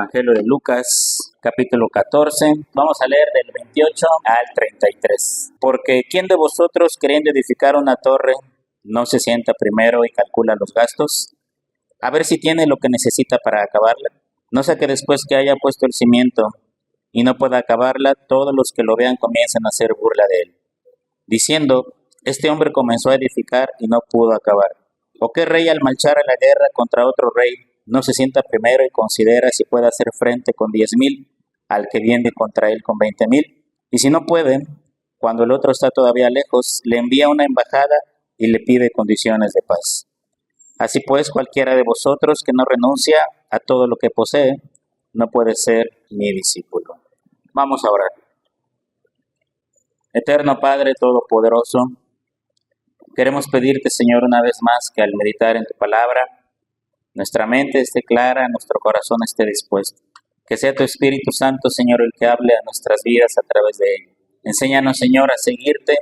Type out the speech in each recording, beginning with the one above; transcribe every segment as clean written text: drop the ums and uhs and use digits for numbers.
Evangelio de Lucas, capítulo 14. Vamos a leer del 28 al 33. Porque ¿quién de vosotros, queriendo edificar una torre, no se sienta primero y calcula los gastos? A ver si tiene lo que necesita para acabarla. No sea que después que haya puesto el cimiento y no pueda acabarla, todos los que lo vean comiencen a hacer burla de él, diciendo: este hombre comenzó a edificar y no pudo acabar. ¿O qué rey, al marchar a la guerra contra otro rey, no se sienta primero y considera si puede hacer frente con 10,000 al que viene contra él con 20,000? Y si no puede, cuando el otro está todavía lejos, le envía una embajada y le pide condiciones de paz. Así pues, cualquiera de vosotros que no renuncia a todo lo que posee, no puede ser mi discípulo. Vamos a orar. Eterno Padre Todopoderoso, queremos pedirte, Señor, una vez más que al meditar en tu palabra, nuestra mente esté clara, nuestro corazón esté dispuesto. Que sea tu Espíritu Santo, Señor, el que hable a nuestras vidas a través de él. Enséñanos, Señor, a seguirte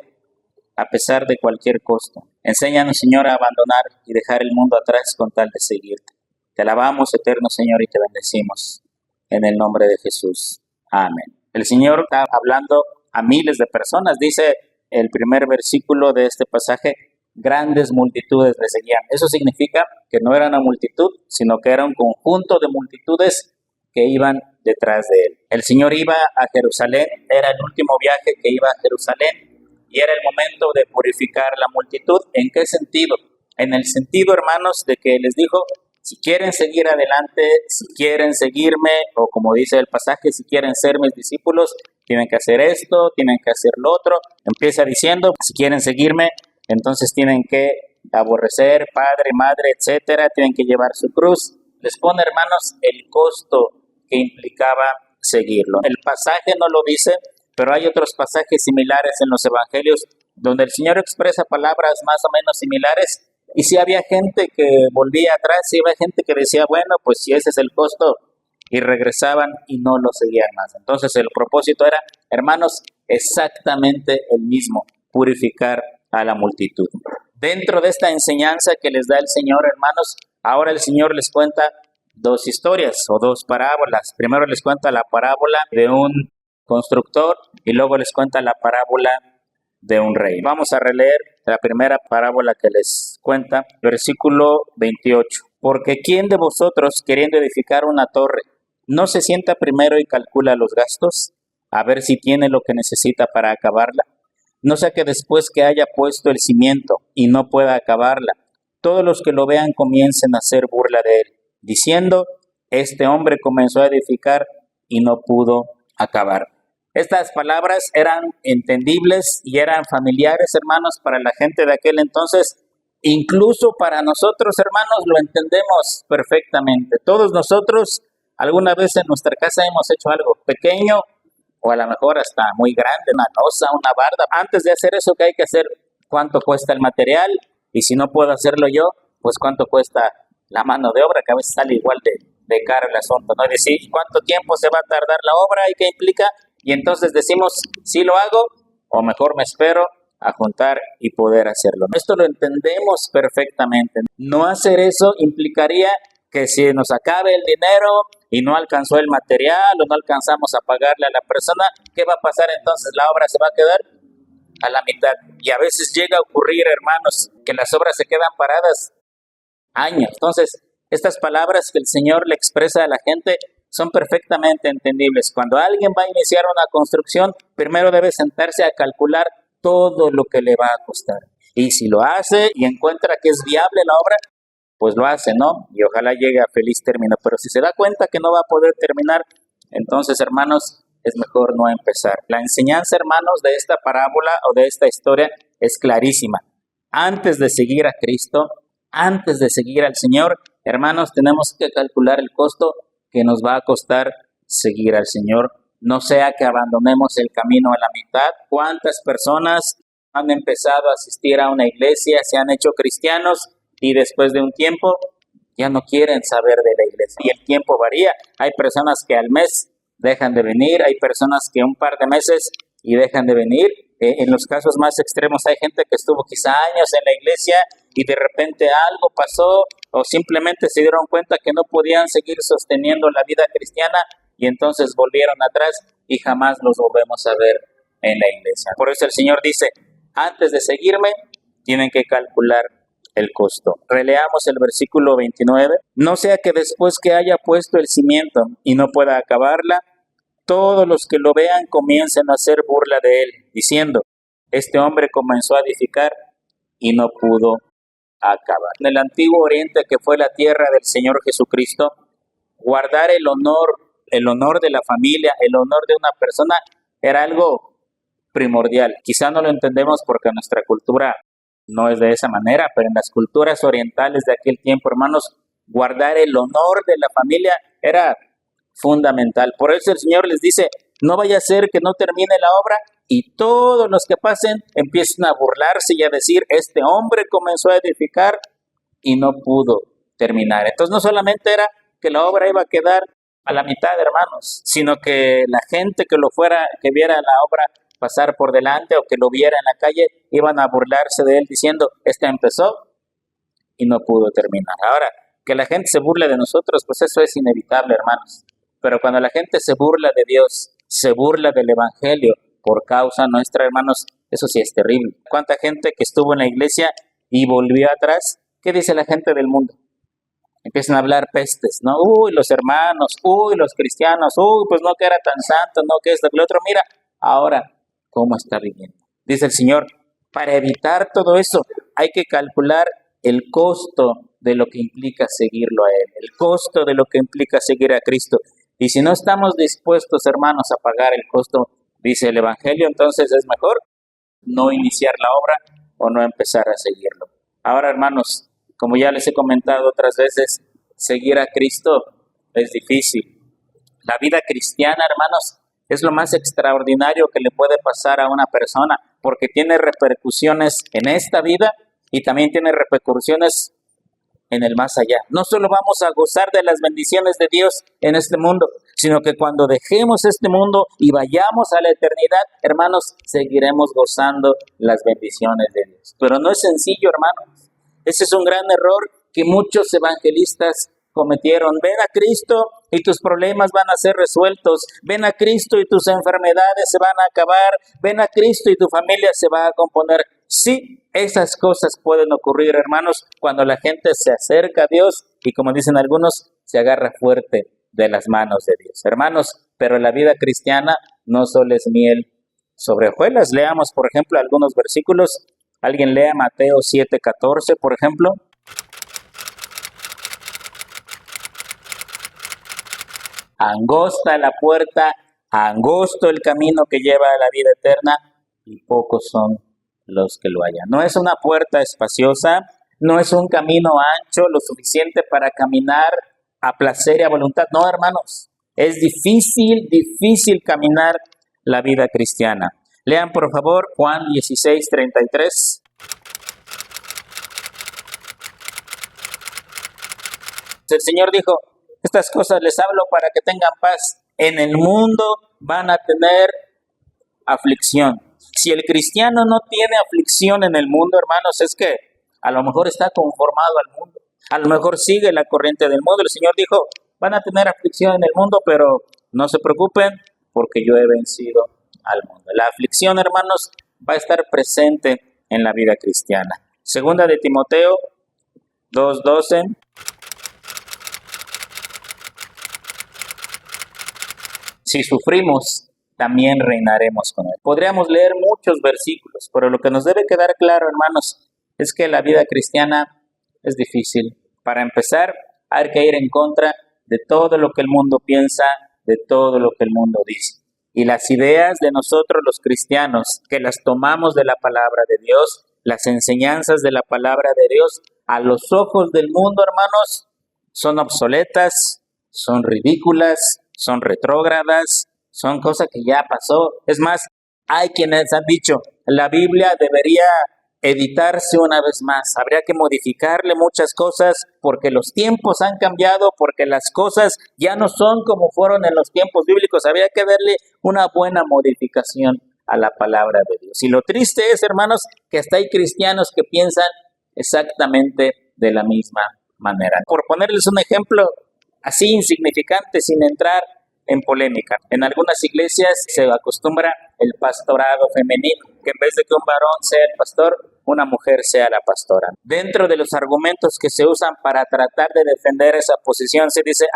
a pesar de cualquier costo. Enséñanos, Señor, a abandonar y dejar el mundo atrás con tal de seguirte. Te alabamos, eterno Señor, y te bendecimos. En el nombre de Jesús. Amén. El Señor está hablando a miles de personas. Dice el primer versículo de este pasaje: grandes multitudes le seguían. Eso significa que no era una multitud, sino que era un conjunto de multitudes que iban detrás de él. El Señor iba a Jerusalén, era el último viaje que iba a Jerusalén y era el momento de purificar la multitud. ¿En qué sentido? En el sentido, hermanos, de que les dijo: si quieren seguir adelante, si quieren seguirme, o como dice el pasaje, si quieren ser mis discípulos, tienen que hacer esto, tienen que hacer lo otro. Empieza diciendo: si quieren seguirme, entonces tienen que aborrecer padre, madre, etcétera, tienen que llevar su cruz. Les pone, hermanos, el costo que implicaba seguirlo. El pasaje no lo dice, pero hay otros pasajes similares en los evangelios donde el Señor expresa palabras más o menos similares. Y si había gente que volvía atrás, si había gente que decía: bueno, pues si ese es el costo, y regresaban y no lo seguían más. Entonces el propósito era, hermanos, exactamente el mismo: purificar a la multitud. Dentro de esta enseñanza que les da el Señor, hermanos, ahora el Señor les cuenta dos historias o dos parábolas. Primero les cuenta la parábola de un constructor y luego les cuenta la parábola de un rey. Vamos a releer la primera parábola que les cuenta, versículo 28. Porque ¿quién de vosotros, queriendo edificar una torre, no se sienta primero y calcula los gastos, a ver si tiene lo que necesita para acabarla? No sea que después que haya puesto el cimiento y no pueda acabarla, todos los que lo vean comiencen a hacer burla de él, diciendo: este hombre comenzó a edificar y no pudo acabar. Estas palabras eran entendibles y eran familiares, hermanos, para la gente de aquel entonces. Incluso para nosotros, hermanos, lo entendemos perfectamente. Todos nosotros alguna vez en nuestra casa hemos hecho algo pequeño o a lo mejor hasta muy grande, una losa, una barda. Antes de hacer eso, ¿qué hay que hacer? ¿Cuánto cuesta el material? Y si no puedo hacerlo yo, pues ¿cuánto cuesta la mano de obra? Que a veces sale igual de caro el asunto, ¿no? Y decir, ¿cuánto tiempo se va a tardar la obra y qué implica? Y entonces decimos: sí lo hago, o mejor me espero a juntar y poder hacerlo. Esto lo entendemos perfectamente. No hacer eso implicaría que si nos acabe el dinero y no alcanzó el material o no alcanzamos a pagarle a la persona, ¿qué va a pasar entonces? La obra se va a quedar a la mitad. Y a veces llega a ocurrir, hermanos, que las obras se quedan paradas años. Entonces, estas palabras que el Señor le expresa a la gente son perfectamente entendibles. Cuando alguien va a iniciar una construcción, primero debe sentarse a calcular todo lo que le va a costar. Y si lo hace y encuentra que es viable la obra, pues lo hace, ¿no? Y ojalá llegue a feliz término. Pero si se da cuenta que no va a poder terminar, entonces, hermanos, es mejor no empezar. La enseñanza, hermanos, de esta parábola o de esta historia es clarísima. Antes de seguir a Cristo, antes de seguir al Señor, hermanos, tenemos que calcular el costo que nos va a costar seguir al Señor. No sea que abandonemos el camino a la mitad. ¿Cuántas personas han empezado a asistir a una iglesia, se han hecho cristianos y después de un tiempo ya no quieren saber de la iglesia? Y el tiempo varía. Hay personas que al mes dejan de venir, hay personas que un par de meses y dejan de venir. En los casos más extremos hay gente que estuvo quizá años en la iglesia y de repente algo pasó o simplemente se dieron cuenta que no podían seguir sosteniendo la vida cristiana y entonces volvieron atrás y jamás los volvemos a ver en la iglesia. Por eso el Señor dice, antes de seguirme, tienen que calcular el costo. Releamos el versículo 29. No sea que después que haya puesto el cimiento y no pueda acabarla, todos los que lo vean comiencen a hacer burla de él, diciendo, este hombre comenzó a edificar y no pudo acabar. En el antiguo Oriente, que fue la tierra del Señor Jesucristo, guardar el honor de la familia, el honor de una persona, era algo primordial. Quizá no lo entendemos porque nuestra cultura no es de esa manera, pero en las culturas orientales de aquel tiempo, hermanos, guardar el honor de la familia era fundamental. Por eso el Señor les dice, no vaya a ser que no termine la obra y todos los que pasen empiecen a burlarse y a decir, este hombre comenzó a edificar y no pudo terminar. Entonces no solamente era que la obra iba a quedar a la mitad, hermanos, sino que la gente que viera la obra pasar por delante o que lo viera en la calle, iban a burlarse de él diciendo, este empezó y no pudo terminar. Ahora, que la gente se burle de nosotros, pues eso es inevitable, hermanos. Pero cuando la gente se burla de Dios, se burla del Evangelio por causa nuestra, hermanos, eso sí es terrible. ¿Cuánta gente que estuvo en la iglesia y volvió atrás? ¿Qué dice la gente del mundo? Empiezan a hablar pestes, ¿no? Uy, los hermanos, uy, los cristianos, uy, pues no que era tan santo, no que esto, que lo otro. Mira, ahora, ¿cómo está viviendo? Dice el Señor, para evitar todo eso, hay que calcular el costo de lo que implica seguirlo a Él, el costo de lo que implica seguir a Cristo. Y si no estamos dispuestos, hermanos, a pagar el costo, dice el Evangelio, entonces es mejor no iniciar la obra o no empezar a seguirlo. Ahora, hermanos, como ya les he comentado otras veces, seguir a Cristo es difícil. La vida cristiana, hermanos, es lo más extraordinario que le puede pasar a una persona, porque tiene repercusiones en esta vida y también tiene repercusiones en el más allá. No solo vamos a gozar de las bendiciones de Dios en este mundo, sino que cuando dejemos este mundo y vayamos a la eternidad, hermanos, seguiremos gozando las bendiciones de Dios. Pero no es sencillo, hermanos. Ese es un gran error que muchos evangelistas cometieron. Ven a Cristo y tus problemas van a ser resueltos. Ven a Cristo y tus enfermedades se van a acabar. Ven a Cristo y tu familia se va a componer. Sí, esas cosas pueden ocurrir, hermanos, cuando la gente se acerca a Dios y, como dicen algunos, se agarra fuerte de las manos de Dios. Hermanos, pero la vida cristiana no solo es miel sobre hojuelas. Leamos, por ejemplo, algunos versículos. Alguien lea Mateo 7:14, por ejemplo. Angosta la puerta, angosto el camino que lleva a la vida eterna, y pocos son los que lo hallan. No es una puerta espaciosa, no es un camino ancho lo suficiente para caminar a placer y a voluntad. No, hermanos, es difícil caminar la vida cristiana. Lean, por favor, Juan 16:33. El Señor dijo, estas cosas les hablo para que tengan paz. En el mundo van a tener aflicción. Si el cristiano no tiene aflicción en el mundo, hermanos, es que a lo mejor está conformado al mundo. A lo mejor sigue la corriente del mundo. El Señor dijo, van a tener aflicción en el mundo, pero no se preocupen porque yo he vencido al mundo. La aflicción, hermanos, va a estar presente en la vida cristiana. Segunda de Timoteo 2:12. Si sufrimos, también reinaremos con Él. Podríamos leer muchos versículos, pero lo que nos debe quedar claro, hermanos, es que la vida cristiana es difícil. Para empezar, hay que ir en contra de todo lo que el mundo piensa, de todo lo que el mundo dice. Y las ideas de nosotros los cristianos, que las tomamos de la palabra de Dios, las enseñanzas de la palabra de Dios, a los ojos del mundo, hermanos, son obsoletas, son ridículas, son retrógradas, son cosas que ya pasó. Es más, hay quienes han dicho, la Biblia debería editarse una vez más, habría que modificarle muchas cosas porque los tiempos han cambiado, porque las cosas ya no son como fueron en los tiempos bíblicos, habría que darle una buena modificación a la palabra de Dios. Y lo triste es, hermanos, que hasta hay cristianos que piensan exactamente de la misma manera. Por ponerles un ejemplo así insignificante, sin entrar en polémica. En algunas iglesias se acostumbra el pastorado femenino, que en vez de que un varón sea el pastor, una mujer sea la pastora. Dentro de los argumentos que se usan para tratar de defender esa posición, se dice,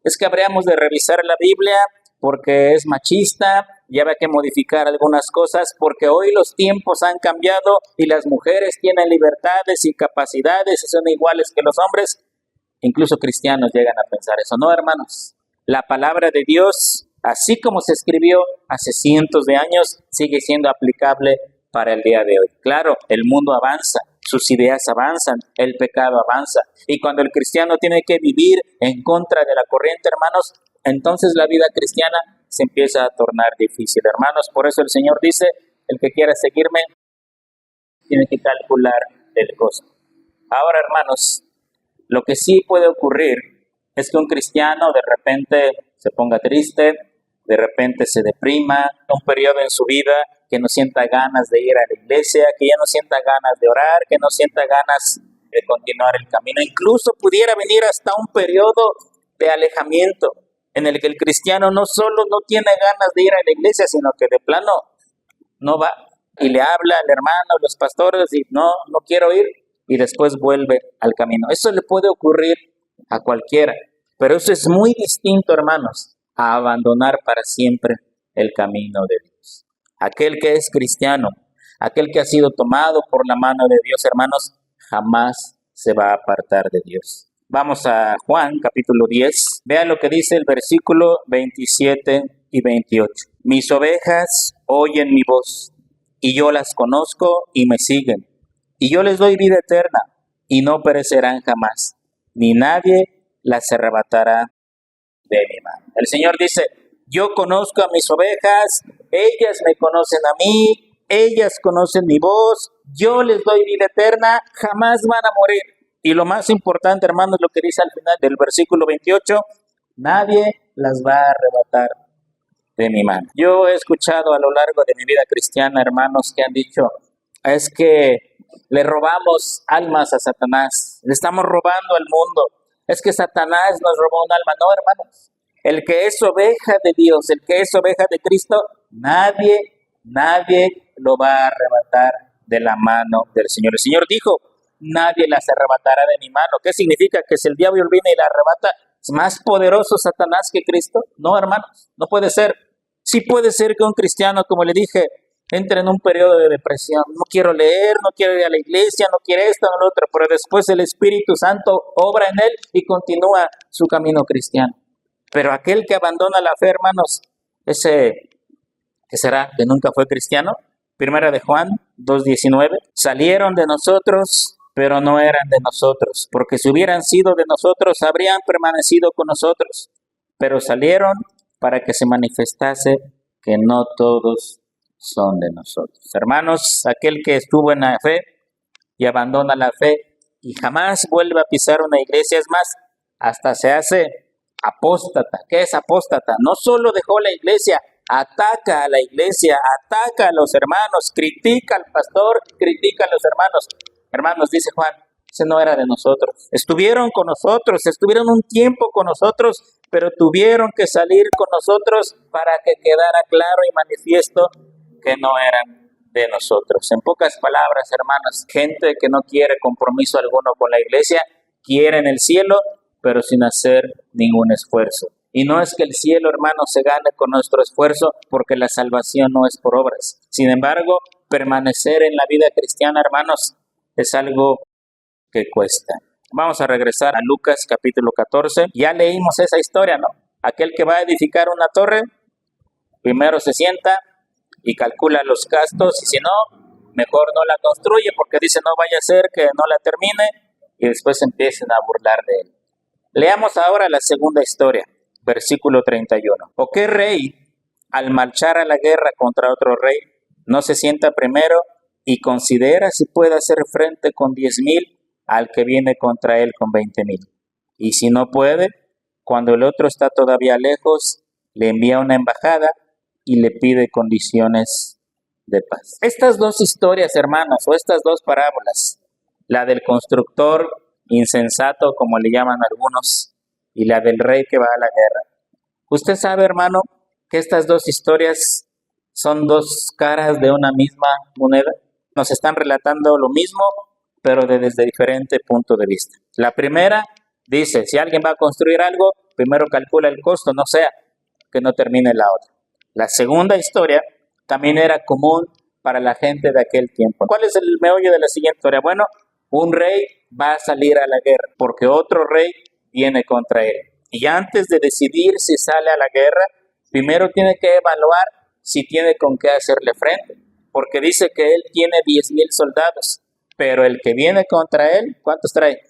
es que habríamos de revisar la Biblia porque es machista, y había que modificar algunas cosas porque hoy los tiempos han cambiado y las mujeres tienen libertades y capacidades y son iguales que los hombres. Incluso cristianos llegan a pensar eso. No, hermanos. La palabra de Dios, así como se escribió hace cientos de años, sigue siendo aplicable para el día de hoy. Claro, el mundo avanza, sus ideas avanzan, el pecado avanza. Y cuando el cristiano tiene que vivir en contra de la corriente, hermanos, entonces la vida cristiana se empieza a tornar difícil, hermanos. Por eso el Señor dice, el que quiera seguirme, tiene que calcular el costo. Ahora, hermanos, lo que sí puede ocurrir es que un cristiano de repente se ponga triste, de repente se deprima, un periodo en su vida que no sienta ganas de ir a la iglesia, que ya no sienta ganas de orar, que no sienta ganas de continuar el camino. Incluso pudiera venir hasta un periodo de alejamiento en el que el cristiano no solo no tiene ganas de ir a la iglesia, sino que de plano no va y le habla al hermano, a los pastores y no quiero ir, y después vuelve al camino. Eso le puede ocurrir a cualquiera, pero eso es muy distinto, hermanos, a abandonar para siempre el camino de Dios. Aquel que es cristiano, aquel que ha sido tomado por la mano de Dios, hermanos, jamás se va a apartar de Dios. Vamos a Juan, capítulo 10. Vean lo que dice el versículo 27 y 28. Mis ovejas oyen mi voz, y yo las conozco y me siguen. Y yo les doy vida eterna, y no perecerán jamás, ni nadie las arrebatará de mi mano. El Señor dice, yo conozco a mis ovejas, ellas me conocen a mí, ellas conocen mi voz, yo les doy vida eterna, jamás van a morir. Y lo más importante, hermanos, lo que dice al final del versículo 28, nadie las va a arrebatar de mi mano. Yo he escuchado a lo largo de mi vida cristiana, hermanos, que han dicho, es que le robamos almas a Satanás, le estamos robando al mundo, es que Satanás nos robó un alma. No, hermanos, el que es oveja de Dios, el que es oveja de Cristo, nadie lo va a arrebatar de la mano del Señor. El Señor dijo, nadie las arrebatará de mi mano. ¿Qué significa? Que si el diablo viene y la arrebata, ¿es más poderoso Satanás que Cristo? No, hermanos, no puede ser. Sí puede ser que un cristiano, como le dije, entre en un periodo de depresión. No quiero leer, no quiero ir a la iglesia, no quiere esto, no lo otro, pero después el Espíritu Santo obra en él y continúa su camino cristiano. Pero aquel que abandona la fe, hermanos, ese que será que nunca fue cristiano. Primera de Juan 2:19, salieron de nosotros, pero no eran de nosotros, porque si hubieran sido de nosotros, habrían permanecido con nosotros, pero salieron para que se manifestase que no todos son de nosotros. Hermanos, aquel que estuvo en la fe y abandona la fe y jamás vuelve a pisar una iglesia, es más, hasta se hace apóstata. ¿Qué es apóstata? No solo dejó la iglesia, ataca a la iglesia, ataca a los hermanos, critica al pastor, critica a los hermanos. Hermanos, dice Juan, ese no era de nosotros. Estuvieron con nosotros, estuvieron un tiempo con nosotros, pero tuvieron que salir con nosotros para que quedara claro y manifiesto que no eran de nosotros. En pocas palabras, hermanos, gente que no quiere compromiso alguno con la iglesia, quiere en el cielo, pero sin hacer ningún esfuerzo. Y no es que el cielo, hermanos, se gane con nuestro esfuerzo, porque la salvación no es por obras. Sin embargo, permanecer en la vida cristiana, hermanos, es algo que cuesta. Vamos a regresar a Lucas capítulo 14. Ya leímos esa historia, ¿no? Aquel que va a edificar una torre, primero se sienta y calcula los gastos, y si no, mejor no la construye, porque dice no vaya a ser que no la termine y después empiecen a burlar de él. Leamos ahora la segunda historia, versículo 31. ¿O qué rey, al marchar a la guerra contra otro rey, no se sienta primero y considera si puede hacer frente con 10,000 al que viene contra él con 20,000? Y si no puede, cuando el otro está todavía lejos, le envía una embajada y le pide condiciones de paz. Estas dos historias, hermanos, o estas dos parábolas, la del constructor insensato, como le llaman algunos, y la del rey que va a la guerra. Usted sabe, hermano, que estas dos historias son dos caras de una misma moneda. Nos están relatando lo mismo, pero desde diferente punto de vista. La primera dice, si alguien va a construir algo, primero calcula el costo, no sea que no termine la otra. La segunda historia también era común para la gente de aquel tiempo. ¿Cuál es el meollo de la siguiente historia? Bueno, un rey va a salir a la guerra porque otro rey viene contra él. Y antes de decidir si sale a la guerra, primero tiene que evaluar si tiene con qué hacerle frente. Porque dice que él tiene 10,000 soldados, pero el que viene contra él, ¿cuántos trae?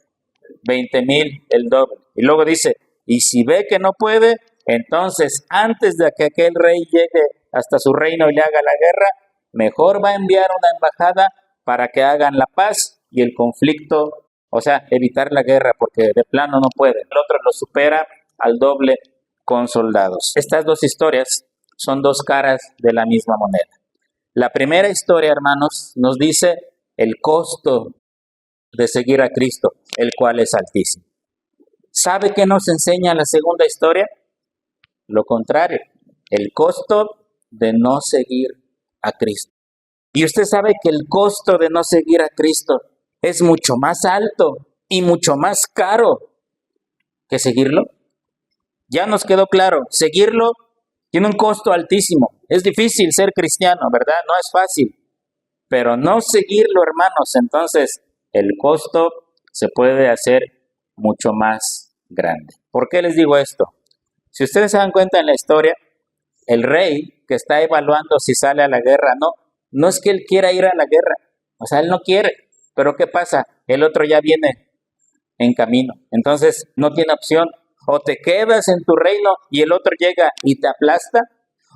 20,000, el doble. Y luego dice, y si ve que no puede, entonces antes de que aquel rey llegue hasta su reino y le haga la guerra, mejor va a enviar una embajada para que hagan la paz y el conflicto, o sea, evitar la guerra, porque de plano no puede. El otro lo supera al doble con soldados. Estas dos historias son dos caras de la misma moneda. La primera historia, hermanos, nos dice el costo de seguir a Cristo, el cual es altísimo. ¿Sabe qué nos enseña la segunda historia? Lo contrario, el costo de no seguir a Cristo. Y usted sabe que el costo de no seguir a Cristo es mucho más alto y mucho más caro que seguirlo. Ya nos quedó claro, seguirlo tiene un costo altísimo. Es difícil ser cristiano, ¿verdad? No es fácil. Pero no seguirlo, hermanos, entonces el costo se puede hacer mucho más grande. ¿Por qué les digo esto? Si ustedes se dan cuenta en la historia, el rey que está evaluando si sale a la guerra, no es que él quiera ir a la guerra, o sea, él no quiere, pero ¿qué pasa? El otro ya viene en camino, entonces no tiene opción, o te quedas en tu reino y el otro llega y te aplasta,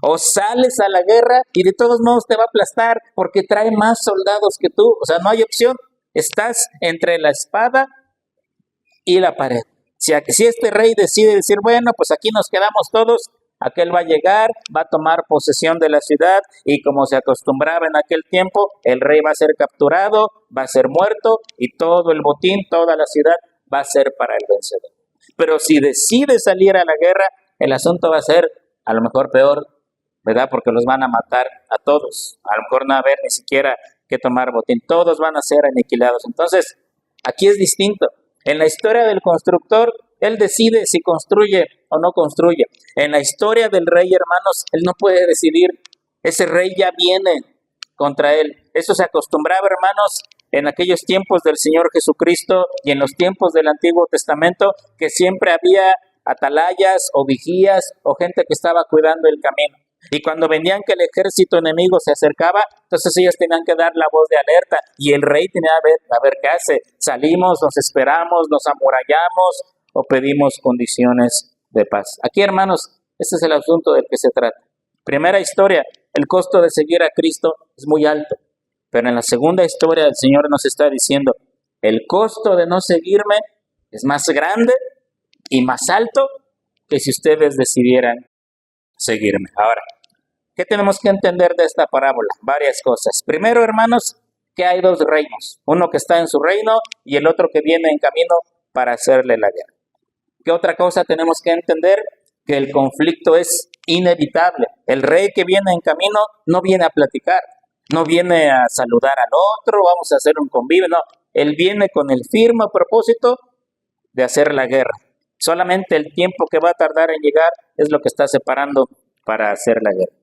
o sales a la guerra y de todos modos te va a aplastar porque trae más soldados que tú, o sea, no hay opción, estás entre la espada y la pared. Si este rey decide decir, bueno, pues aquí nos quedamos todos, aquel va a llegar, va a tomar posesión de la ciudad y como se acostumbraba en aquel tiempo, el rey va a ser capturado, va a ser muerto y todo el botín, toda la ciudad va a ser para el vencedor. Pero si decide salir a la guerra, el asunto va a ser a lo mejor peor, ¿verdad? Porque los van a matar a todos. A lo mejor no va a haber ni siquiera que tomar botín. Todos van a ser aniquilados. Entonces, aquí es distinto. En la historia del constructor, él decide si construye o no construye. En la historia del rey, hermanos, él no puede decidir. Ese rey ya viene contra él. Eso se acostumbraba, hermanos, en aquellos tiempos del Señor Jesucristo y en los tiempos del Antiguo Testamento, que siempre había atalayas o vigías o gente que estaba cuidando el camino. Y cuando venían que el ejército enemigo se acercaba, entonces ellos tenían que dar la voz de alerta y el rey tenía a ver qué hace. Salimos, nos esperamos, nos amurallamos o pedimos condiciones de paz. Aquí, hermanos, este es el asunto del que se trata. Primera historia, el costo de seguir a Cristo es muy alto. Pero en la segunda historia el Señor nos está diciendo, el costo de no seguirme es más grande y más alto que si ustedes decidieran seguirme. Ahora, ¿qué tenemos que entender de esta parábola? Varias cosas. Primero, hermanos, que hay dos reinos. Uno que está en su reino y el otro que viene en camino para hacerle la guerra. ¿Qué otra cosa tenemos que entender? Que el conflicto es inevitable. El rey que viene en camino no viene a platicar, no viene a saludar al otro, vamos a hacer un convivio, no. Él viene con el firme propósito de hacer la guerra. Solamente el tiempo que va a tardar en llegar es lo que está separando para hacer la guerra.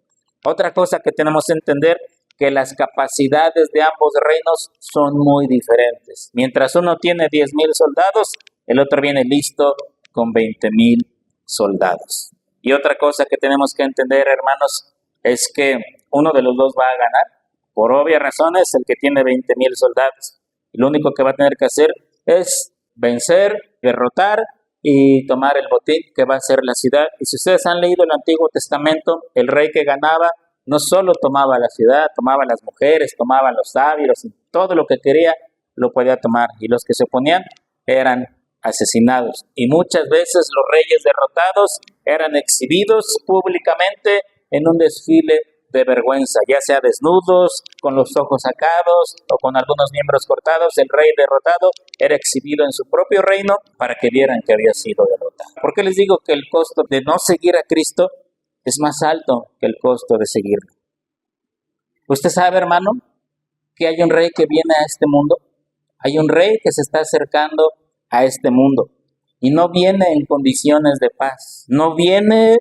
Otra cosa que tenemos que entender, que las capacidades de ambos reinos son muy diferentes. Mientras uno tiene 10,000 soldados, el otro viene listo con 20,000 soldados. Y otra cosa que tenemos que entender, hermanos, es que uno de los dos va a ganar. Por obvias razones, el que tiene 20,000 soldados. Y lo único que va a tener que hacer es vencer, derrotar y tomar el botín que va a ser la ciudad. Y si ustedes han leído el Antiguo Testamento, el rey que ganaba no solo tomaba la ciudad, tomaba las mujeres, tomaba los sabios, todo lo que quería lo podía tomar. Y los que se oponían eran asesinados. Y muchas veces los reyes derrotados eran exhibidos públicamente en un desfile de vergüenza, ya sea desnudos, con los ojos sacados o con algunos miembros cortados. El rey derrotado era exhibido en su propio reino para que vieran que había sido derrotado. ¿Por qué les digo que el costo de no seguir a Cristo es más alto que el costo de seguirlo? Usted sabe, hermano, que hay un rey que viene a este mundo. Hay un rey que se está acercando a este mundo y no viene en condiciones de paz, no viene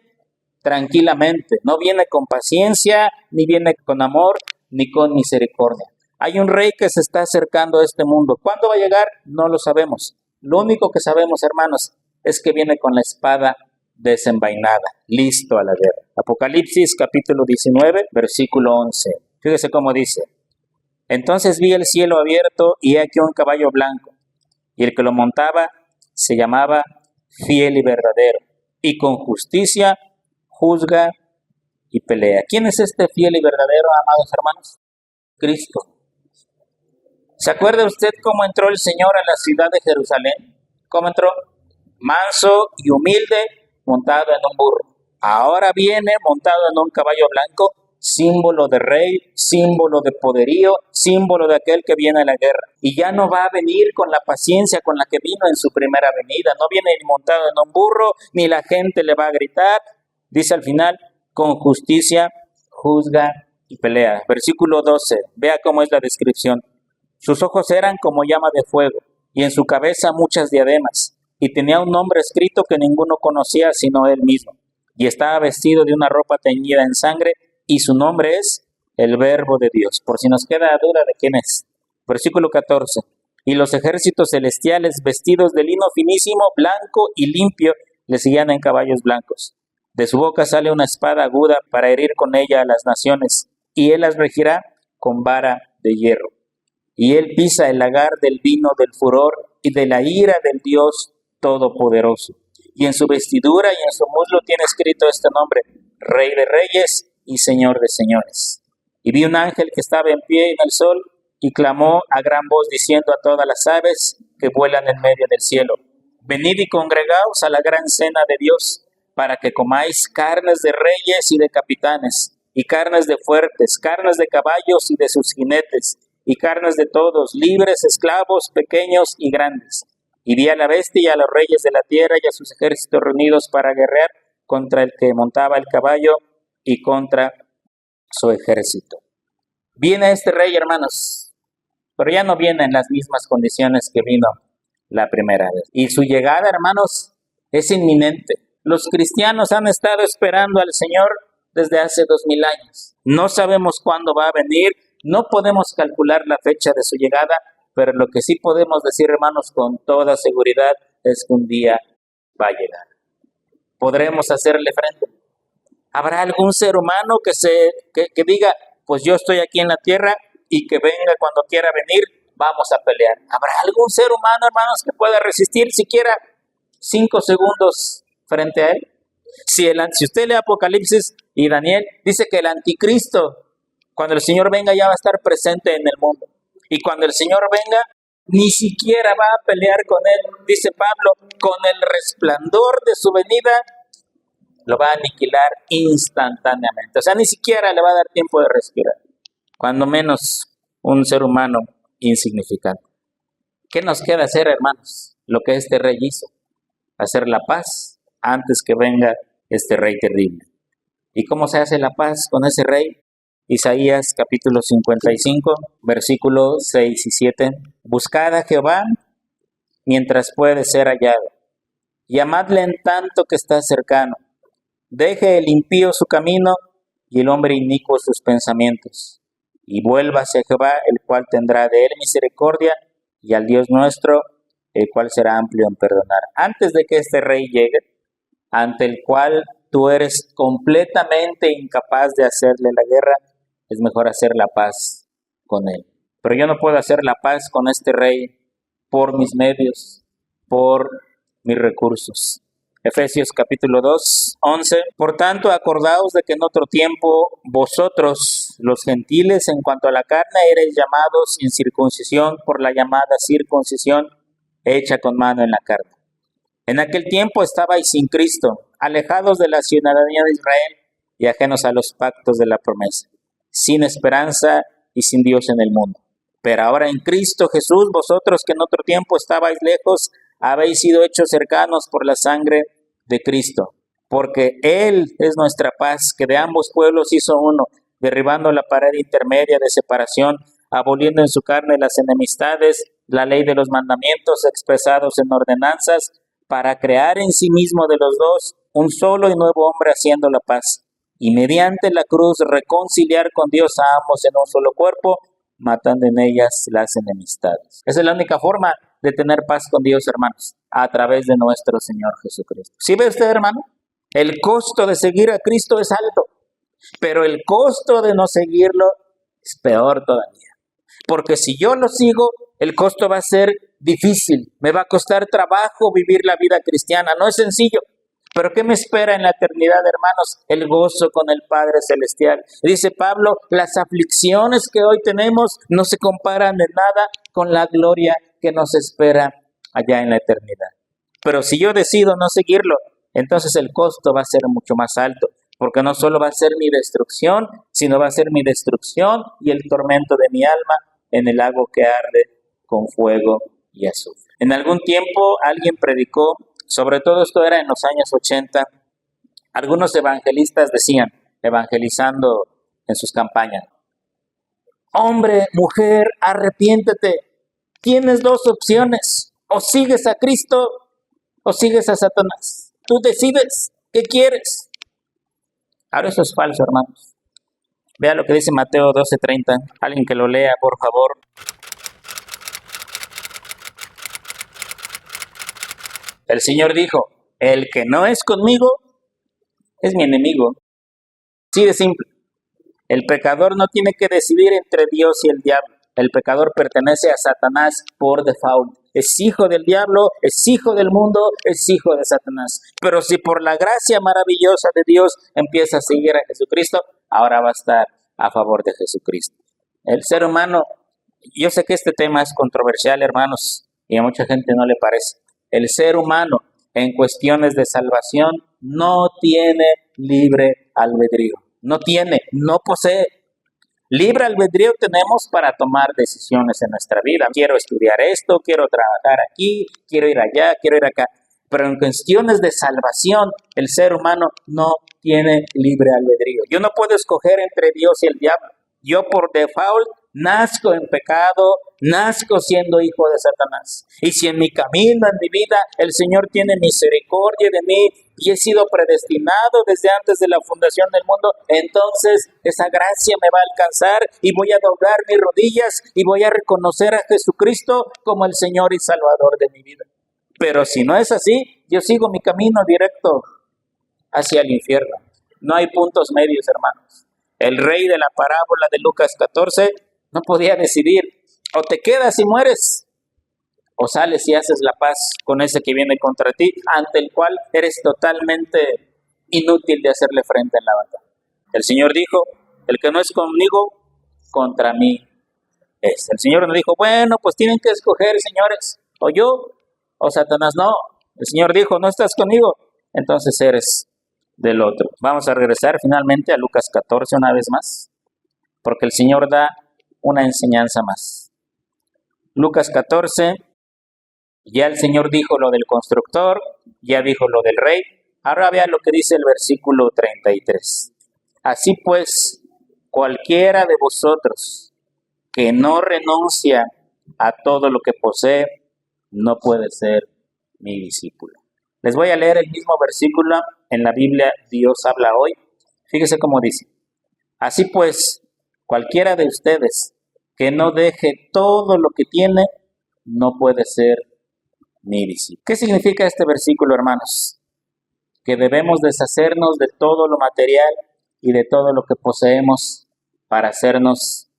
tranquilamente, no viene con paciencia, ni viene con amor, ni con misericordia. Hay un rey que se está acercando a este mundo. ¿Cuándo va a llegar? No lo sabemos. Lo único que sabemos, hermanos, es que viene con la espada desenvainada, listo a la guerra. Apocalipsis capítulo 19, versículo 11. Fíjese cómo dice: entonces vi el cielo abierto y he aquí un caballo blanco, y el que lo montaba se llamaba Fiel y Verdadero, y con justicia juzga y pelea. ¿Quién es este fiel y verdadero, amados hermanos? Cristo. ¿Se acuerda usted cómo entró el Señor a la ciudad de Jerusalén? ¿Cómo entró? Manso y humilde, montado en un burro. Ahora viene montado en un caballo blanco, símbolo de rey, símbolo de poderío, símbolo de aquel que viene a la guerra. Y ya no va a venir con la paciencia con la que vino en su primera venida. No viene ni montado en un burro, ni la gente le va a gritar. Dice al final, con justicia juzga y pelea. Versículo 12, vea cómo es la descripción. Sus ojos eran como llama de fuego, y en su cabeza muchas diademas, y tenía un nombre escrito que ninguno conocía sino él mismo. Y estaba vestido de una ropa teñida en sangre, y su nombre es el Verbo de Dios. Por si nos queda duda de quién es. Versículo 14. Y los ejércitos celestiales, vestidos de lino finísimo, blanco y limpio, le seguían en caballos blancos. De su boca sale una espada aguda para herir con ella a las naciones, y él las regirá con vara de hierro. Y él pisa el lagar del vino del furor y de la ira del Dios Todopoderoso. Y en su vestidura y en su muslo tiene escrito este nombre: Rey de Reyes y Señor de Señores. Y vi un ángel que estaba en pie en el sol y clamó a gran voz diciendo a todas las aves que vuelan en medio del cielo: venid y congregaos a la gran cena de Dios, para que comáis carnes de reyes y de capitanes, y carnes de fuertes, carnes de caballos y de sus jinetes, y carnes de todos, libres, esclavos, pequeños y grandes. Y vi a la bestia y a los reyes de la tierra y a sus ejércitos reunidos para guerrear contra el que montaba el caballo y contra su ejército. Viene este rey, hermanos, pero ya no viene en las mismas condiciones que vino la primera vez. Y su llegada, hermanos, es inminente. Los cristianos han estado esperando al Señor desde hace 2000 años. No sabemos cuándo va a venir, no podemos calcular la fecha de su llegada, pero lo que sí podemos decir, hermanos, con toda seguridad es que un día va a llegar. ¿Podremos hacerle frente? ¿Habrá algún ser humano que diga, pues yo estoy aquí en la tierra y que venga cuando quiera venir, vamos a pelear? ¿Habrá algún ser humano, hermanos, que pueda resistir siquiera 5 segundos frente a él? Si usted lee Apocalipsis y Daniel, dice que el anticristo, cuando el Señor venga, ya va a estar presente en el mundo. Y cuando el Señor venga, ni siquiera va a pelear con él. Dice Pablo, con el resplandor de su venida, lo va a aniquilar instantáneamente. O sea, ni siquiera le va a dar tiempo de respirar. Cuando menos un ser humano insignificante. ¿Qué nos queda hacer, hermanos? Lo que este rey hizo. Hacer la paz antes que venga este rey terrible. ¿Y cómo se hace la paz con ese rey? Isaías capítulo 55, versículos 6 y 7. Buscad a Jehová mientras puede ser hallado. Llamadle en tanto que está cercano. Deje el impío su camino y el hombre inicuo sus pensamientos. Y vuélvase a Jehová, el cual tendrá de él misericordia, y al Dios nuestro, el cual será amplio en perdonar. Antes de que este rey llegue, ante el cual tú eres completamente incapaz de hacerle la guerra, es mejor hacer la paz con él. Pero yo no puedo hacer la paz con este rey por mis medios, por mis recursos. Efesios capítulo 2, 11. Por tanto, acordaos de que en otro tiempo vosotros, los gentiles, en cuanto a la carne, erais llamados sin circuncisión por la llamada circuncisión hecha con mano en la carne. En aquel tiempo estabais sin Cristo, alejados de la ciudadanía de Israel y ajenos a los pactos de la promesa, sin esperanza y sin Dios en el mundo. Pero ahora en Cristo Jesús, vosotros que en otro tiempo estabais lejos, habéis sido hechos cercanos por la sangre de Cristo, porque Él es nuestra paz, que de ambos pueblos hizo uno, derribando la pared intermedia de separación, aboliendo en su carne las enemistades, la ley de los mandamientos expresados en ordenanzas, para crear en sí mismo de los dos un solo y nuevo hombre, haciendo la paz, y mediante la cruz reconciliar con Dios a ambos en un solo cuerpo, matando en ellas las enemistades. Esa es la única forma de tener paz con Dios, hermanos, a través de nuestro Señor Jesucristo. ¿Sí ve usted, hermano? El costo de seguir a Cristo es alto, pero el costo de no seguirlo es peor todavía. Porque si yo lo sigo, el costo va a ser difícil, me va a costar trabajo vivir la vida cristiana, no es sencillo. Pero ¿qué me espera en la eternidad, hermanos? El gozo con el Padre Celestial. Dice Pablo, las aflicciones que hoy tenemos no se comparan en nada con la gloria que nos espera allá en la eternidad. Pero si yo decido no seguirlo, entonces el costo va a ser mucho más alto, porque no solo va a ser mi destrucción, sino va a ser mi destrucción y el tormento de mi alma en el lago que arde con fuego y azufre. En algún tiempo alguien predicó, sobre todo esto era en los años 80, algunos evangelistas decían, evangelizando en sus campañas, hombre, mujer, arrepiéntete, tienes dos opciones, o sigues a Cristo o sigues a Satanás, tú decides, ¿qué quieres? Ahora eso es falso, hermanos. Vea lo que dice Mateo 12:30, alguien que lo lea, por favor. El Señor dijo, el que no es conmigo es mi enemigo. Así de simple. El pecador no tiene que decidir entre Dios y el diablo. El pecador pertenece a Satanás por default. Es hijo del diablo, es hijo del mundo, es hijo de Satanás. Pero si por la gracia maravillosa de Dios empieza a seguir a Jesucristo, ahora va a estar a favor de Jesucristo. El ser humano, yo sé que este tema es controversial, hermanos, y a mucha gente no le parece. El ser humano en cuestiones de salvación no tiene libre albedrío. No posee. Libre albedrío tenemos para tomar decisiones en nuestra vida. Quiero estudiar esto, quiero trabajar aquí, quiero ir allá, quiero ir acá. Pero en cuestiones de salvación, el ser humano no tiene libre albedrío. Yo no puedo escoger entre Dios y el diablo. Yo por default nazco en pecado, nazco siendo hijo de Satanás. Y si en mi camino, en mi vida, el Señor tiene misericordia de mí y he sido predestinado desde antes de la fundación del mundo, entonces esa gracia me va a alcanzar y voy a doblar mis rodillas y voy a reconocer a Jesucristo como el Señor y Salvador de mi vida. Pero si no es así, yo sigo mi camino directo hacia el infierno. No hay puntos medios, hermanos. El rey de la parábola de Lucas 14 no podía decidir, o te quedas y mueres, o sales y haces la paz con ese que viene contra ti, ante el cual eres totalmente inútil de hacerle frente en la batalla. El Señor dijo, el que no es conmigo, contra mí es. El Señor no dijo, bueno, pues tienen que escoger, señores, o yo o Satanás. No, el Señor dijo, no estás conmigo, entonces eres del otro. Vamos a regresar finalmente a Lucas 14 una vez más, porque el Señor da una enseñanza más. Lucas 14, ya el Señor dijo lo del constructor, ya dijo lo del rey. Ahora vea lo que dice el versículo 33. Así pues, cualquiera de vosotros que no renuncia a todo lo que posee, no puede ser mi discípulo. Les voy a leer el mismo versículo en la Biblia, Dios habla hoy. Fíjese cómo dice. Así pues, cualquiera de ustedes que no deje todo lo que tiene, no puede ser mi discípulo. ¿Qué significa este versículo, hermanos? Que debemos deshacernos de todo lo material y de todo lo que poseemos para hacernos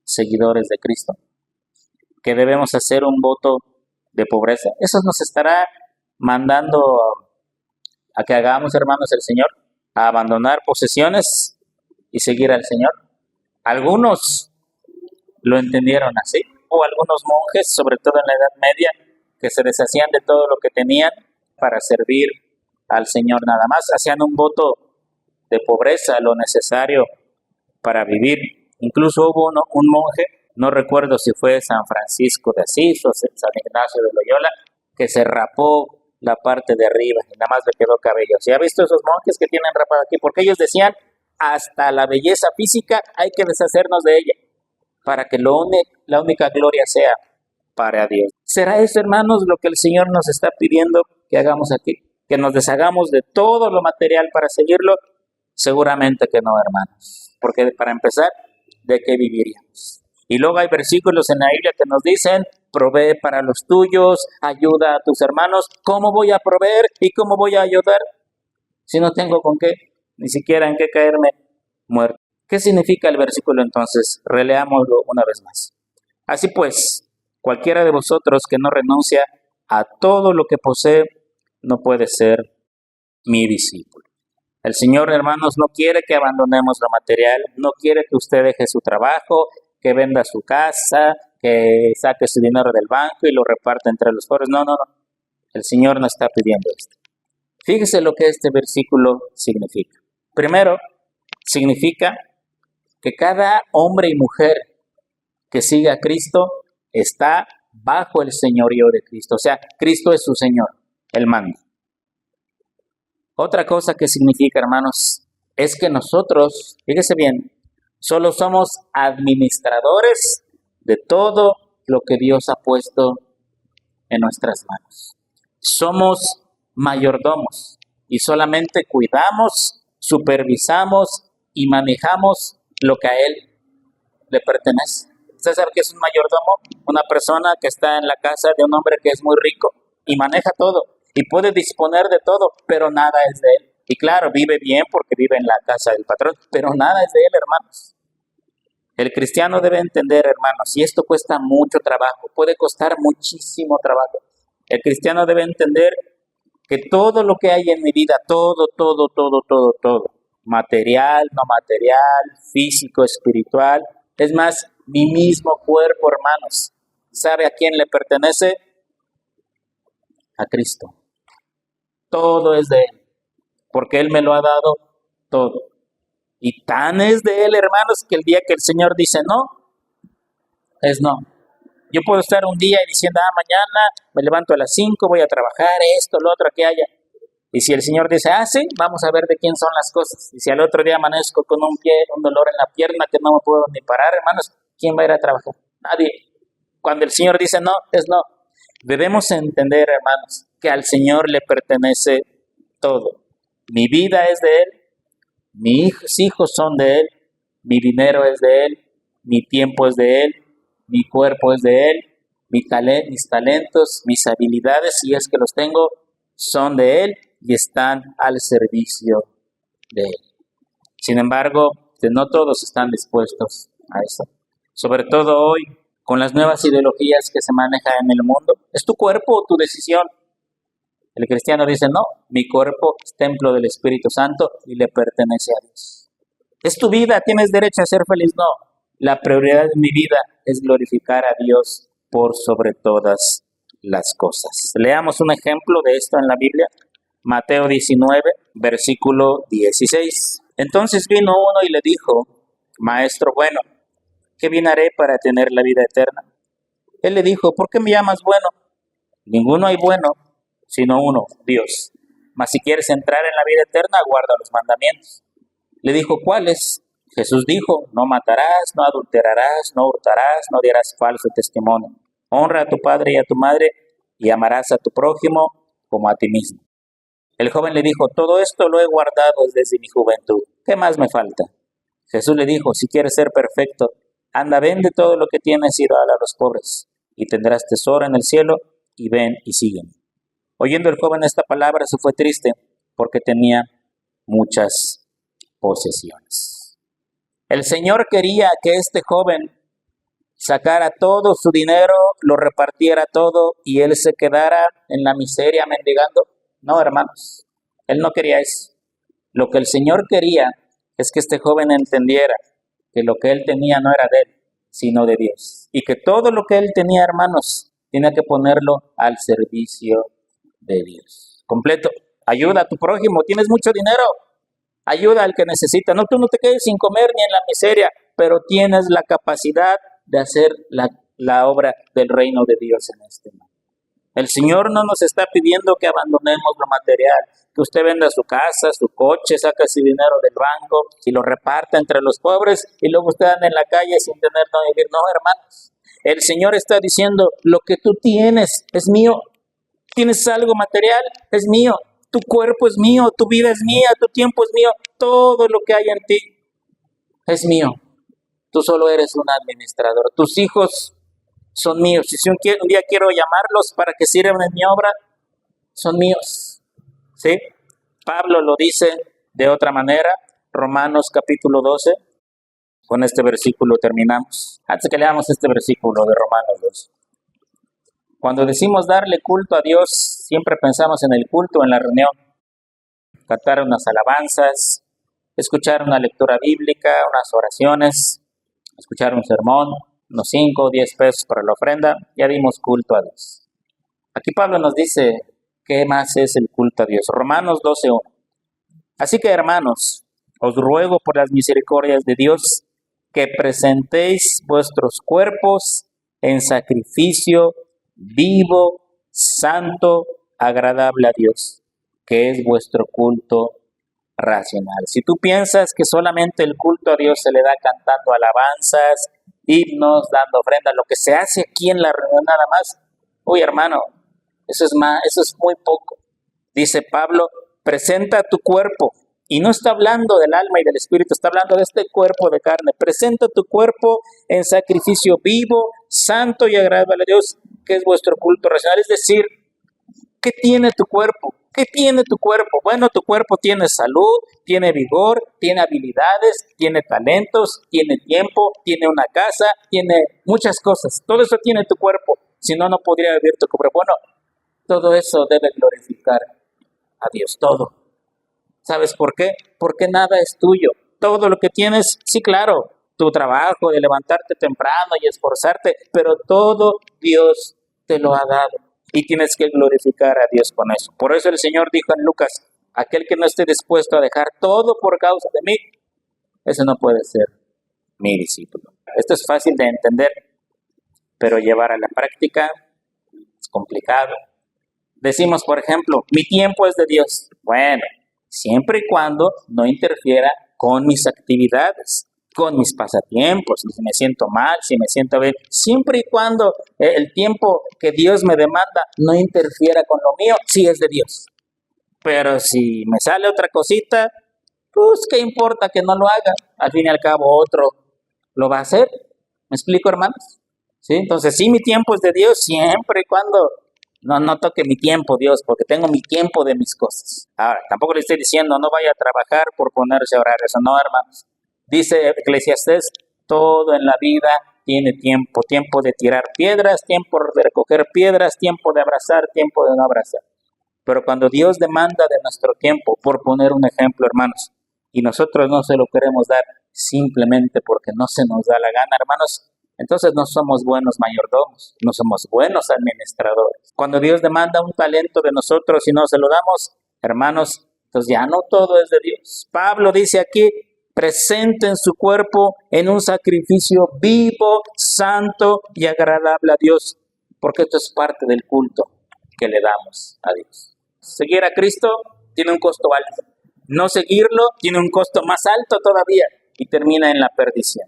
seguidores de Cristo. Que debemos hacer un voto de pobreza. Eso nos estará mandando a que hagamos, hermanos, el Señor, a abandonar posesiones y seguir al Señor. Algunos lo entendieron así, o algunos monjes, sobre todo en la Edad Media, que se deshacían de todo lo que tenían para servir al Señor nada más, hacían un voto de pobreza lo necesario para vivir. Incluso hubo un monje, no recuerdo si fue San Francisco de Asís o San Ignacio de Loyola, que se rapó la parte de arriba y nada más le quedó cabello. ¿Sí ha visto esos monjes que tienen rapado aquí? Porque ellos decían, hasta la belleza física hay que deshacernos de ella, para que la única gloria sea para Dios. ¿Será eso, hermanos, lo que el Señor nos está pidiendo que hagamos aquí? ¿Que nos deshagamos de todo lo material para seguirlo? Seguramente que no, hermanos. Porque para empezar, ¿de qué viviríamos? Y luego hay versículos en la Biblia que nos dicen, provee para los tuyos, ayuda a tus hermanos. ¿Cómo voy a proveer y cómo voy a ayudar si no tengo con qué? Ni siquiera en qué caerme muerto. ¿Qué significa el versículo entonces? Releámoslo una vez más. Así pues, cualquiera de vosotros que no renuncia a todo lo que posee, no puede ser mi discípulo. El Señor, hermanos, no quiere que abandonemos lo material, no quiere que usted deje su trabajo, que venda su casa, que saque su dinero del banco y lo reparte entre los pobres. No. El Señor no está pidiendo esto. Fíjese lo que este versículo significa. Primero, significa que cada hombre y mujer que siga a Cristo está bajo el señorío de Cristo. O sea, Cristo es su Señor, Él manda. Otra cosa que significa, hermanos, es que nosotros, fíjese bien, solo somos administradores de todo lo que Dios ha puesto en nuestras manos. Somos mayordomos y solamente cuidamos, supervisamos y manejamos lo que a Él le pertenece. ¿Usted sabe qué es un mayordomo? Una persona que está en la casa de un hombre que es muy rico y maneja todo y puede disponer de todo, pero nada es de él. Y claro, vive bien porque vive en la casa del patrón, pero nada es de él, hermanos. El cristiano debe entender, hermanos, y esto cuesta mucho trabajo, puede costar muchísimo trabajo. El cristiano debe entender que todo lo que hay en mi vida, todo, material, no material, físico, espiritual, es más, mi mismo cuerpo, hermanos, ¿sabe a quién le pertenece? A Cristo. Todo es de Él, porque Él me lo ha dado todo. Y tan es de Él, hermanos, que el día que el Señor dice no, es no. Yo puedo estar un día diciendo, mañana me levanto a las 5, voy a trabajar, esto, lo otro que haya. Y si el Señor dice, sí, vamos a ver de quién son las cosas. Y si al otro día amanezco con un dolor en la pierna que no me puedo ni parar, hermanos, ¿quién va a ir a trabajar? Nadie. Cuando el Señor dice no, es no. Debemos entender, hermanos, que al Señor le pertenece todo. Mi vida es de Él, mis hijos son de Él, mi dinero es de Él, mi tiempo es de Él, mi cuerpo es de Él, mis talentos, mis habilidades, si es que los tengo, son de Él y están al servicio de Él. Sin embargo, no todos están dispuestos a eso. Sobre todo hoy, con las nuevas ideologías que se manejan en el mundo. ¿Es tu cuerpo o tu decisión? El cristiano dice, no, mi cuerpo es templo del Espíritu Santo y le pertenece a Dios. ¿Es tu vida? ¿Tienes derecho a ser feliz? No. La prioridad de mi vida es glorificar a Dios por sobre todas las cosas. Leamos un ejemplo de esto en la Biblia. Mateo 19, versículo 16. Entonces vino uno y le dijo, Maestro bueno, ¿qué bien haré para tener la vida eterna? Él le dijo, ¿por qué me llamas bueno? Ninguno hay bueno, sino uno, Dios. Mas si quieres entrar en la vida eterna, guarda los mandamientos. Le dijo, ¿cuáles? Jesús dijo, no matarás, no adulterarás, no hurtarás, no dirás falso testimonio. Honra a tu padre y a tu madre y amarás a tu prójimo como a ti mismo. El joven le dijo, todo esto lo he guardado desde mi juventud. ¿Qué más me falta? Jesús le dijo, si quieres ser perfecto, anda, vende todo lo que tienes y dale a los pobres, y tendrás tesoro en el cielo, y ven y sígueme. Oyendo el joven esta palabra, se fue triste, porque tenía muchas posesiones. El Señor quería que este joven sacara todo su dinero, lo repartiera todo, y él se quedara en la miseria mendigando. No, hermanos, Él no quería eso. Lo que el Señor quería es que este joven entendiera que lo que él tenía no era de él, sino de Dios. Y que todo lo que él tenía, hermanos, tenía que ponerlo al servicio de Dios. Completo. Ayuda a tu prójimo. ¿Tienes mucho dinero? Ayuda al que necesita. No, tú no te quedes sin comer ni en la miseria, pero tienes la capacidad de hacer la obra del reino de Dios en este mundo. El Señor no nos está pidiendo que abandonemos lo material, que usted venda su casa, su coche, saca ese dinero del banco y lo reparta entre los pobres y luego usted anda en la calle sin tener donde vivir. No, hermanos. El Señor está diciendo, lo que tú tienes es mío. ¿Tienes algo material? Es mío. Tu cuerpo es mío, tu vida es mía, tu tiempo es mío. Todo lo que hay en ti es mío. Tú solo eres un administrador. Tus hijos son míos. Si un día quiero llamarlos para que sirvan en mi obra, son míos. ¿Sí? Pablo lo dice de otra manera, Romanos capítulo 12. Con este versículo terminamos. Antes que leamos este versículo de Romanos 12. Cuando decimos darle culto a Dios, siempre pensamos en el culto en la reunión. Cantar unas alabanzas, escuchar una lectura bíblica, unas oraciones, escuchar un sermón, unos 5 o 10 pesos para la ofrenda, ya dimos culto a Dios. Aquí Pablo nos dice qué más es el culto a Dios. Romanos 12:1. Así que, hermanos, os ruego por las misericordias de Dios que presentéis vuestros cuerpos en sacrificio vivo, santo, agradable a Dios, que es vuestro culto racional. Si tú piensas que solamente el culto a Dios se le da cantando alabanzas, himnos, dando ofrenda, lo que se hace aquí en la reunión nada más, uy, hermano, eso es muy poco. Dice Pablo, presenta tu cuerpo, y no está hablando del alma y del espíritu, está hablando de este cuerpo de carne. Presenta tu cuerpo en sacrificio vivo, santo y agradable a Dios, que es vuestro culto racional. Es decir, ¿qué tiene tu cuerpo? ¿Qué tiene tu cuerpo? Bueno, tu cuerpo tiene salud, tiene vigor, tiene habilidades, tiene talentos, tiene tiempo, tiene una casa, tiene muchas cosas. Todo eso tiene tu cuerpo. Si no, no podría vivir tu cuerpo. Bueno, todo eso debe glorificar a Dios, todo. ¿Sabes por qué? Porque nada es tuyo. Todo lo que tienes, sí, claro, tu trabajo de levantarte temprano y esforzarte, pero todo Dios te lo ha dado y tienes que glorificar a Dios con eso. Por eso el Señor dijo en Lucas, aquel que no esté dispuesto a dejar todo por causa de mí, ese no puede ser mi discípulo. Esto es fácil de entender, pero llevar a la práctica es complicado. Decimos, por ejemplo, mi tiempo es de Dios. Bueno, siempre y cuando no interfiera con mis actividades, con mis pasatiempos, si me siento mal, si me siento bien, siempre y cuando el tiempo que Dios me demanda no interfiera con lo mío, sí es de Dios. Pero si me sale otra cosita, pues qué importa que no lo haga, al fin y al cabo otro lo va a hacer. ¿Me explico, hermanos? ¿Sí? Entonces, sí, mi tiempo es de Dios siempre y cuando no toque mi tiempo, Dios, porque tengo mi tiempo de mis cosas. Ahora, tampoco le estoy diciendo no vaya a trabajar por ponerse a orar, eso no, hermanos. Dice Eclesiastés, todo en la vida tiene tiempo, tiempo de tirar piedras, tiempo de recoger piedras, tiempo de abrazar, tiempo de no abrazar. Pero cuando Dios demanda de nuestro tiempo, por poner un ejemplo, hermanos, y nosotros no se lo queremos dar simplemente porque no se nos da la gana, hermanos, entonces no somos buenos mayordomos, no somos buenos administradores. Cuando Dios demanda un talento de nosotros y no se lo damos, hermanos, entonces ya no todo es de Dios. Pablo dice aquí, presenten su cuerpo en un sacrificio vivo, santo y agradable a Dios, porque esto es parte del culto que le damos a Dios. Seguir a Cristo tiene un costo alto. No seguirlo tiene un costo más alto todavía y termina en la perdición.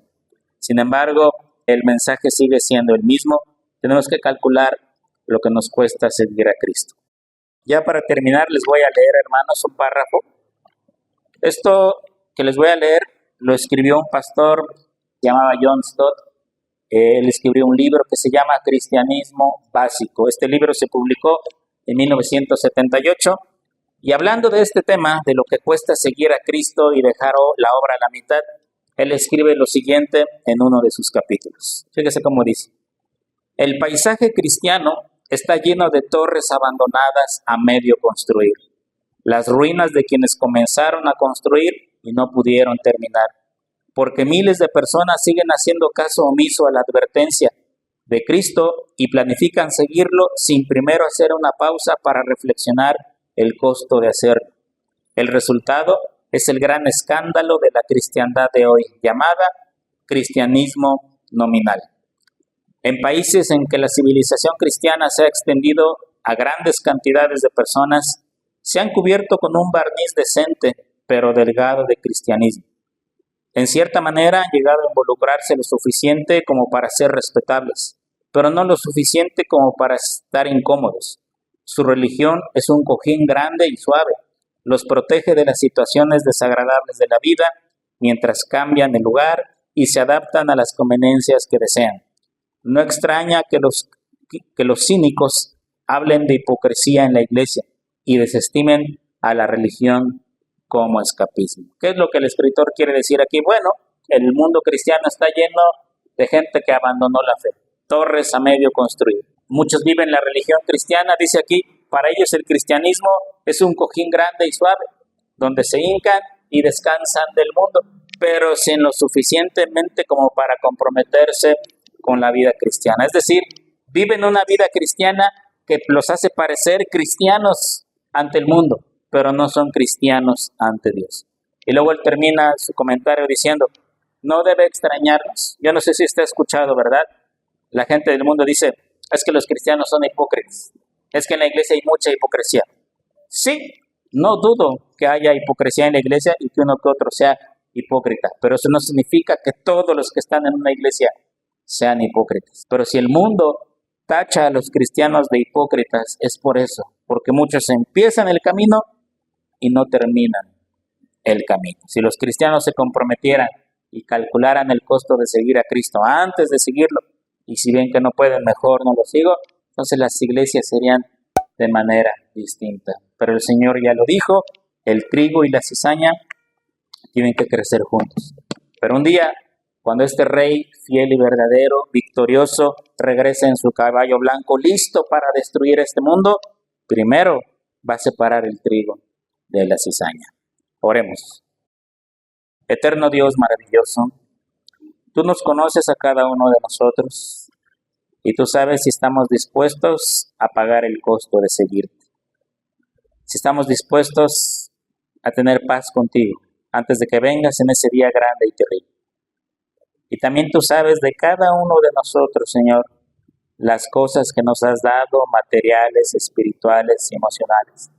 Sin embargo, el mensaje sigue siendo el mismo. Tenemos que calcular lo que nos cuesta seguir a Cristo. Ya para terminar, les voy a leer, hermanos, un párrafo. Esto que les voy a leer lo escribió un pastor llamado John Stott. Él escribió un libro que se llama Cristianismo Básico. Este libro se publicó en 1978. Y hablando de este tema, de lo que cuesta seguir a Cristo y dejar la obra a la mitad, él escribe lo siguiente en uno de sus capítulos. Fíjese cómo dice. El paisaje cristiano está lleno de torres abandonadas a medio construir. Las ruinas de quienes comenzaron a construir y no pudieron terminar. Porque miles de personas siguen haciendo caso omiso a la advertencia de Cristo y planifican seguirlo sin primero hacer una pausa para reflexionar el costo de hacerlo. El resultado Es el gran escándalo de la cristiandad de hoy, llamada cristianismo nominal. En países en que la civilización cristiana se ha extendido a grandes cantidades de personas, se han cubierto con un barniz decente, pero delgado de cristianismo. En cierta manera han llegado a involucrarse lo suficiente como para ser respetables, pero no lo suficiente como para estar incómodos. Su religión es un cojín grande y suave. Los protege de las situaciones desagradables de la vida mientras cambian el lugar y se adaptan a las conveniencias que desean. No extraña que los cínicos hablen de hipocresía en la iglesia y desestimen a la religión como escapismo. ¿Qué es lo que el escritor quiere decir aquí? Bueno, el mundo cristiano está lleno de gente que abandonó la fe. Torres a medio construir. Muchos viven la religión cristiana, dice aquí, para ellos el cristianismo es un cojín grande y suave, donde se hincan y descansan del mundo, pero sin lo suficientemente como para comprometerse con la vida cristiana. Es decir, viven una vida cristiana que los hace parecer cristianos ante el mundo, pero no son cristianos ante Dios. Y luego él termina su comentario diciendo, no debe extrañarnos. Yo no sé si usted ha escuchado, ¿verdad? La gente del mundo dice, es que los cristianos son hipócritas. Es que en la iglesia hay mucha hipocresía. Sí, no dudo que haya hipocresía en la iglesia y que uno que otro sea hipócrita, pero eso no significa que todos los que están en una iglesia sean hipócritas. Pero si el mundo tacha a los cristianos de hipócritas, es por eso, porque muchos empiezan el camino y no terminan el camino. Si los cristianos se comprometieran y calcularan el costo de seguir a Cristo antes de seguirlo, y si ven que no pueden, mejor no lo sigo, entonces las iglesias serían de manera distinta. Pero el Señor ya lo dijo, el trigo y la cizaña tienen que crecer juntos. Pero un día, cuando este rey fiel y verdadero, victorioso, regrese en su caballo blanco, listo para destruir este mundo, primero va a separar el trigo de la cizaña. Oremos. Eterno Dios maravilloso, tú nos conoces a cada uno de nosotros y tú sabes si estamos dispuestos a pagar el costo de seguirte. Si estamos dispuestos a tener paz contigo antes de que vengas en ese día grande y terrible. Y también tú sabes de cada uno de nosotros, Señor, las cosas que nos has dado, materiales, espirituales y emocionales.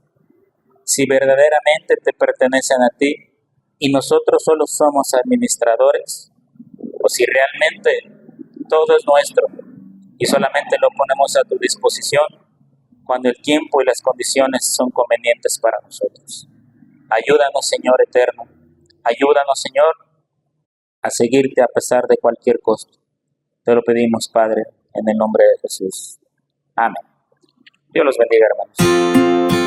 Si verdaderamente te pertenecen a ti y nosotros solo somos administradores, o si realmente todo es nuestro y solamente lo ponemos a tu disposición cuando el tiempo y las condiciones son convenientes para nosotros. Ayúdanos, Señor eterno. Ayúdanos, Señor, a seguirte a pesar de cualquier costo. Te lo pedimos, Padre, en el nombre de Jesús. Amén. Dios los bendiga, hermanos.